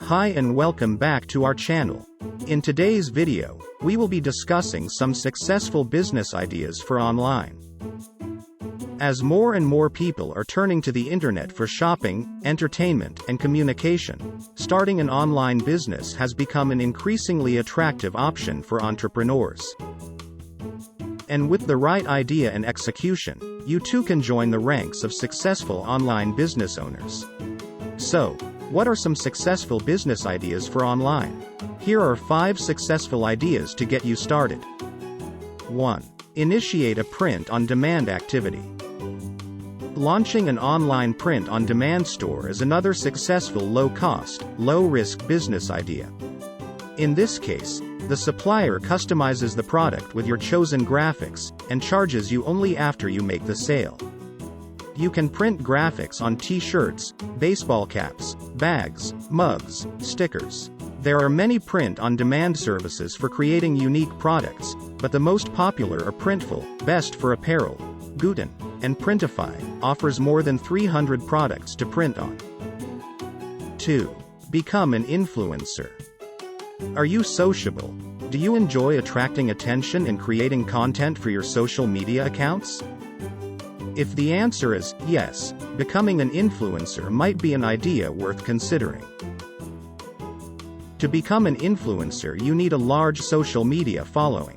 Hi and welcome back to our channel. In today's video, we will be discussing some successful business ideas for online. As more and more people are turning to the internet for shopping, entertainment, and communication, starting an online business has become an increasingly attractive option for entrepreneurs. And with the right idea and execution, you too can join the ranks of successful online business owners. So, what are some successful business ideas for online? Here are 5 successful ideas to get you started. 1. Initiate a print-on-demand activity. Launching an online print-on-demand store is another successful low-cost, low-risk business idea. In this case, the supplier customizes the product with your chosen graphics, and charges you only after you make the sale. You can print graphics on t-shirts, baseball caps, bags, mugs, stickers. There are many print-on-demand services for creating unique products, but the most popular are Printful, Best for Apparel, Guten, and Printify, offers more than 300 products to print on. 2. Become an influencer. Are you sociable? Do you enjoy attracting attention and creating content for your social media accounts? If the answer is yes, becoming an influencer might be an idea worth considering. To become an influencer, you need a large social media following.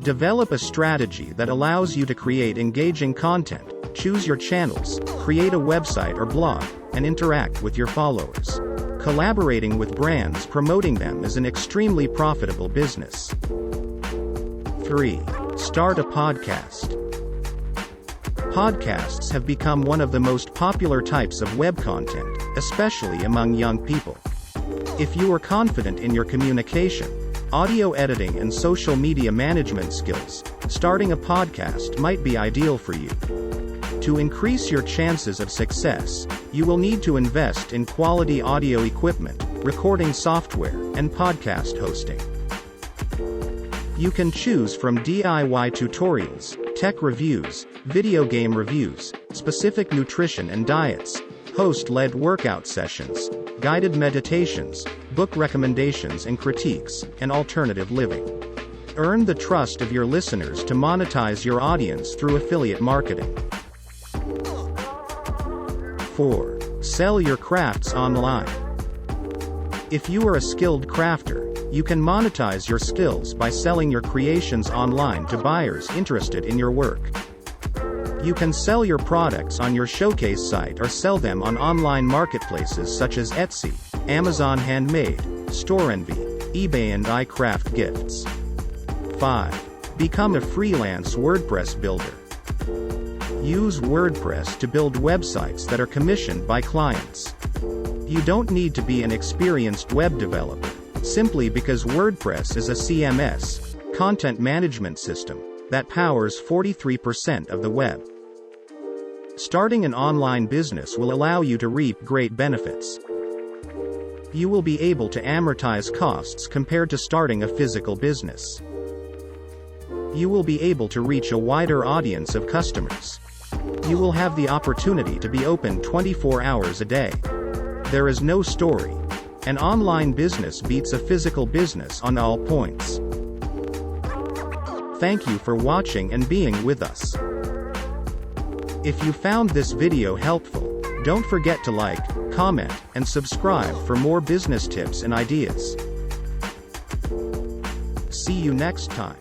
Develop a strategy that allows you to create engaging content, choose your channels, create a website or blog, and interact with your followers. Collaborating with brands promoting them is an extremely profitable business. 3. Start a podcast. Podcasts have become one of the most popular types of web content, especially among young people. If you are confident in your communication, audio editing, and social media management skills, starting a podcast might be ideal for you. To increase your chances of success, you will need to invest in quality audio equipment, recording software, and podcast hosting. You can choose from DIY tutorials, tech reviews, video game reviews, specific nutrition and diets, host-led workout sessions, guided meditations, book recommendations and critiques, and alternative living. Earn the trust of your listeners to monetize your audience through affiliate marketing. 4. Sell your crafts online. If you are a skilled crafter, you can monetize your skills by selling your creations online to buyers interested in your work. You can sell your products on your showcase site or sell them on online marketplaces such as Etsy, Amazon Handmade, StoreEnvy, eBay, and iCraft Gifts. 5. Become a freelance WordPress builder. Use WordPress to build websites that are commissioned by clients. You don't need to be an experienced web developer, simply because WordPress is a CMS, content management system, that powers 43% of the web. Starting an online business will allow you to reap great benefits. You will be able to amortize costs compared to starting a physical business. You will be able to reach a wider audience of customers. You will have the opportunity to be open 24 hours a day. There is no story. An online business beats a physical business on all points. Thank you for watching and being with us. If you found this video helpful, don't forget to like, comment, and subscribe for more business tips and ideas. See you next time.